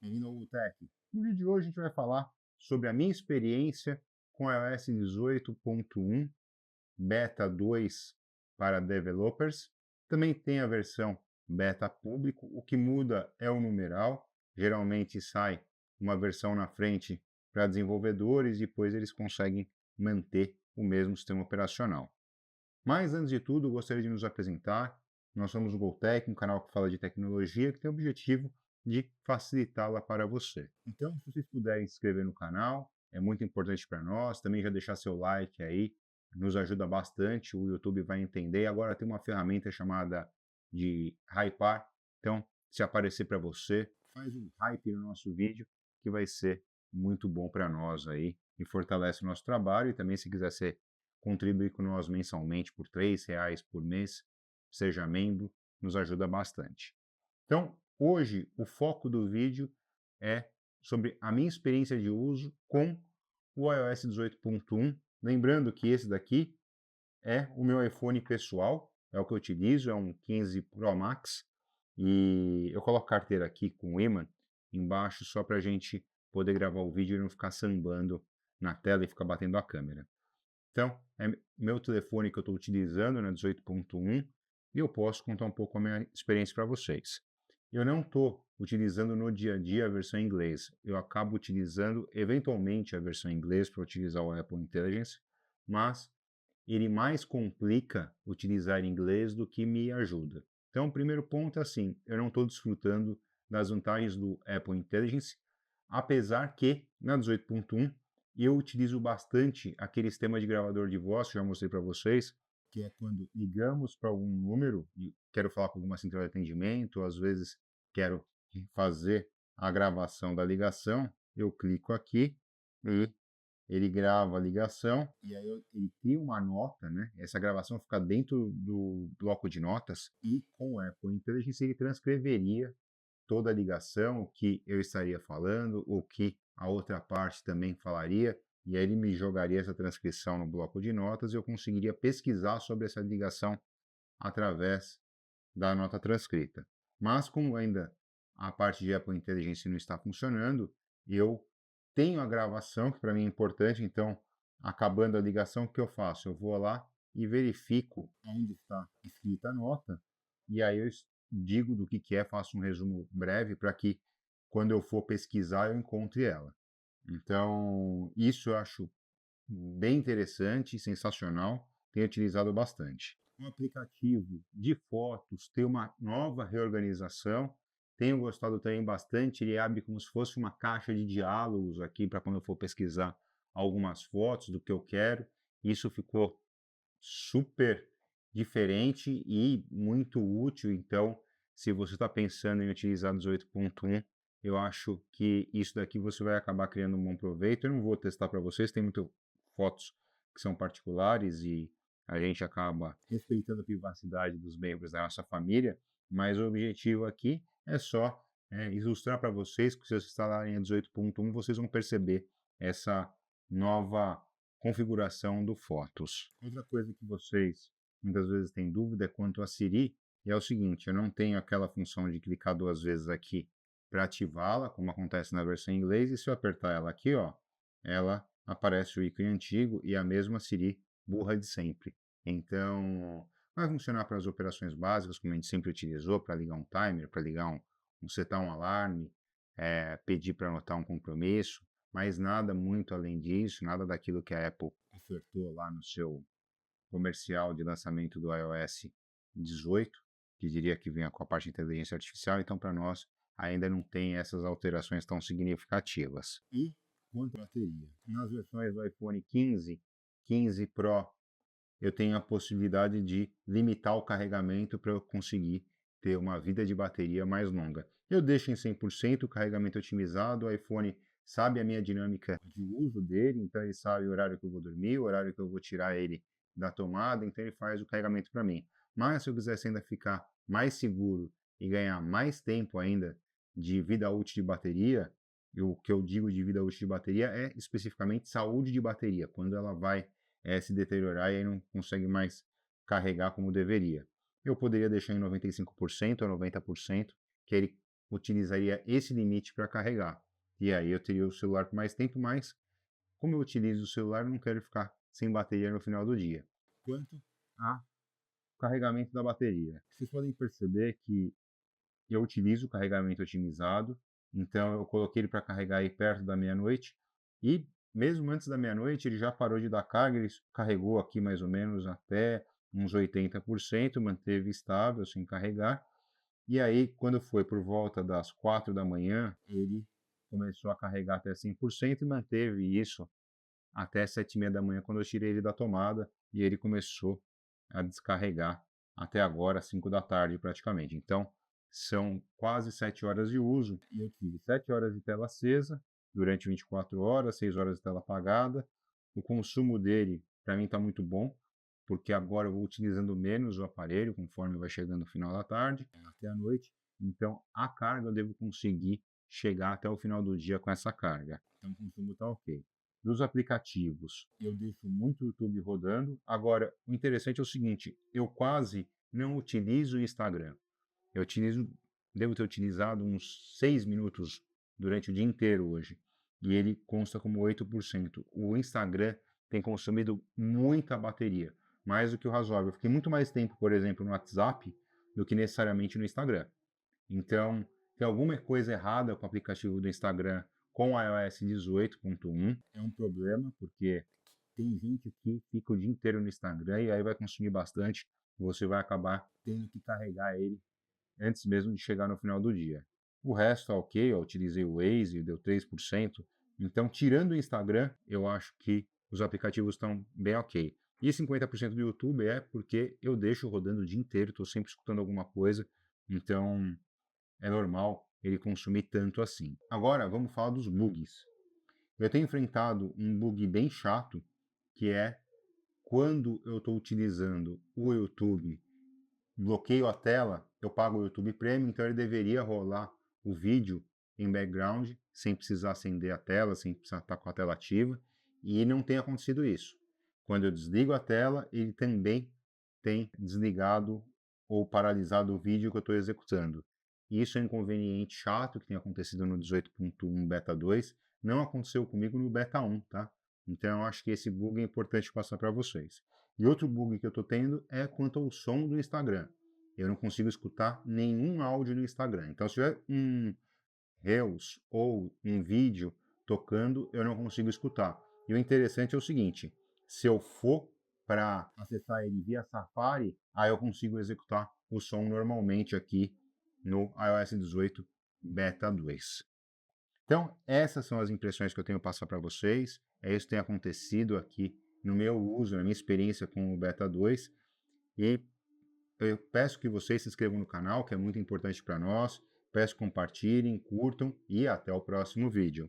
Bem-vindo ao Tech. No vídeo de hoje a gente vai falar sobre a minha experiência com o iOS 18.1 Beta 2 para developers. Também tem a versão beta público. O que muda é o numeral. Geralmente sai uma versão na frente para desenvolvedores e depois eles conseguem manter o mesmo sistema operacional. Mas, antes de tudo, gostaria de nos apresentar. Nós somos o GoTech, um canal que fala de tecnologia, que tem o objetivo de facilitá-la para você. Então, se vocês puderem se inscrever no canal, é muito importante para nós. Também já deixar seu like aí, nos ajuda bastante, o YouTube vai entender. Agora tem uma ferramenta chamada de Hypar. Então, se aparecer para você, faz um hype no nosso vídeo, que vai ser muito bom para nós aí e fortalece o nosso trabalho. E também, se quiser contribuir com nós mensalmente por R$ 3 por mês, seja membro, nos ajuda bastante. Então, hoje, o foco do vídeo é sobre a minha experiência de uso com o iOS 18.1. Lembrando que esse daqui é o meu iPhone pessoal, é o que eu utilizo, é um 15 Pro Max, e eu coloco a carteira aqui com o ímã embaixo só para a gente poder gravar o vídeo e não ficar sambando na tela e ficar batendo a câmera. Então, é meu telefone que eu estou utilizando, né, 18.1, e eu posso contar um pouco a minha experiência para vocês. Eu não estou utilizando no dia a dia a versão em inglês. Eu acabo utilizando eventualmente a versão em inglês para utilizar o Apple Intelligence, mas ele mais complica utilizar em inglês do que me ajuda. Então, o primeiro ponto é assim, eu não estou desfrutando das vantagens do Apple Intelligence, apesar que na 18.1 eu utilizo bastante aquele sistema de gravador de voz que eu já mostrei para vocês, que é quando ligamos para algum número e quero falar com alguma central de atendimento, ou às vezes quero fazer a gravação da ligação, eu clico aqui e ele grava a ligação e aí ele cria uma nota, né? Essa gravação fica dentro do bloco de notas e com o Apple Intelligence ele transcreveria toda a ligação, o que eu estaria falando, o que a outra parte também falaria, e aí ele me jogaria essa transcrição no bloco de notas e eu conseguiria pesquisar sobre essa ligação através da nota transcrita. Mas como ainda a parte de Apple Intelligence não está funcionando, eu tenho a gravação, que para mim é importante, então, acabando a ligação, o que eu faço? Eu vou lá e verifico onde está escrita a nota, e aí eu digo do que é, faço um resumo breve para que, quando eu for pesquisar, eu encontre ela. Então, isso eu acho bem interessante, sensacional, tenho utilizado bastante. O aplicativo de fotos tem uma nova reorganização, tenho gostado também bastante, ele abre como se fosse uma caixa de diálogos aqui para quando eu for pesquisar algumas fotos do que eu quero. Isso ficou super diferente e muito útil, então se você está pensando em utilizar 18.1, eu acho que isso daqui você vai acabar criando um bom proveito. Eu não vou testar para vocês, tem muitas fotos que são particulares e a gente acaba respeitando a privacidade dos membros da nossa família, mas o objetivo aqui é só ilustrar para vocês que se vocês instalarem a 18.1, vocês vão perceber essa nova configuração do Fotos. Outra coisa que vocês muitas vezes têm dúvida é quanto a Siri, e é o seguinte, eu não tenho aquela função de clicar 2 vezes aqui para ativá-la, como acontece na versão em inglês, e se eu apertar ela aqui, ó, ela aparece o ícone antigo e a mesma Siri burra de sempre. Então, vai funcionar para as operações básicas, como a gente sempre utilizou, para ligar um timer, para ligar setar um alarme, pedir para anotar um compromisso, mas nada muito além disso, nada daquilo que a Apple ofertou lá no seu comercial de lançamento do iOS 18, que diria que vinha com a parte de inteligência artificial, então para nós ainda não tem essas alterações tão significativas. E quanto à bateria? Nas versões do iPhone 15, 15 Pro, eu tenho a possibilidade de limitar o carregamento para eu conseguir ter uma vida de bateria mais longa. Eu deixo em 100% o carregamento otimizado, o iPhone sabe a minha dinâmica de uso dele, então ele sabe o horário que eu vou dormir, o horário que eu vou tirar ele da tomada, então ele faz o carregamento para mim. Mas se eu quisesse ainda ficar mais seguro e ganhar mais tempo ainda de vida útil de bateria, e o que eu digo de vida útil de bateria é especificamente saúde de bateria, quando ela vai se deteriorar e aí não consegue mais carregar como deveria. Eu poderia deixar em 95% ou 90%, que ele utilizaria esse limite para carregar. E aí eu teria o celular por mais tempo, mas como eu utilizo o celular, eu não quero ficar sem bateria no final do dia. Quanto a carregamento da bateria, vocês podem perceber que eu utilizo o carregamento otimizado, então eu coloquei ele para carregar aí perto da meia-noite e mesmo antes da meia-noite ele já parou de dar carga, ele carregou aqui mais ou menos até uns 80%, manteve estável sem carregar. E aí, quando foi por volta das 4 da manhã, ele começou a carregar até 100% e manteve isso até 7h30 da manhã, quando eu tirei ele da tomada e ele começou a descarregar até agora, 5 da tarde praticamente. Então, são quase 7 horas de uso e eu tive 7 horas de tela acesa durante 24 horas, 6 horas de tela apagada. O consumo dele, para mim, está muito bom, porque agora eu vou utilizando menos o aparelho conforme vai chegando o final da tarde até a noite. Então, a carga eu devo conseguir chegar até o final do dia com essa carga. Então, o consumo está ok. Dos aplicativos, eu deixo muito o YouTube rodando. Agora, o interessante é o seguinte, eu quase não utilizo o Instagram. Eu devo ter utilizado uns 6 minutos durante o dia inteiro hoje. E ele consta como 8%. O Instagram tem consumido muita bateria, mais do que o razoável. Eu fiquei muito mais tempo, por exemplo, no WhatsApp do que necessariamente no Instagram. Então, tem alguma coisa errada com o aplicativo do Instagram com o iOS 18.1. É um problema, porque tem gente que fica o dia inteiro no Instagram e aí vai consumir bastante. Você vai acabar tendo que carregar ele antes mesmo de chegar no final do dia. O resto é ok, eu utilizei o Waze, deu 3%. Então, tirando o Instagram, eu acho que os aplicativos estão bem ok. E 50% do YouTube é porque eu deixo rodando o dia inteiro, estou sempre escutando alguma coisa. Então, é normal ele consumir tanto assim. Agora, vamos falar dos bugs. Eu tenho enfrentado um bug bem chato, que é quando eu estou utilizando o YouTube, bloqueio a tela, eu pago o YouTube Premium, então ele deveria rolar o vídeo em background, sem precisar acender a tela, sem precisar estar com a tela ativa, e não tem acontecido isso. Quando eu desligo a tela, ele também tem desligado ou paralisado o vídeo que eu estou executando. Isso é um inconveniente chato que tem acontecido no 18.1 Beta 2, não aconteceu comigo no Beta 1, tá? Então eu acho que esse bug é importante passar para vocês. E outro bug que eu estou tendo é quanto ao som do Instagram. Eu não consigo escutar nenhum áudio no Instagram. Então, se tiver um Reels ou um vídeo tocando, eu não consigo escutar. E o interessante é o seguinte, se eu for para acessar ele via Safari, aí eu consigo executar o som normalmente aqui no iOS 18 Beta 2. Então, essas são as impressões que eu tenho passar para vocês. É isso que tem acontecido aqui no meu uso, na minha experiência com o Beta 2. E eu peço que vocês se inscrevam no canal, que é muito importante para nós. Peço que compartilhem, curtam e até o próximo vídeo.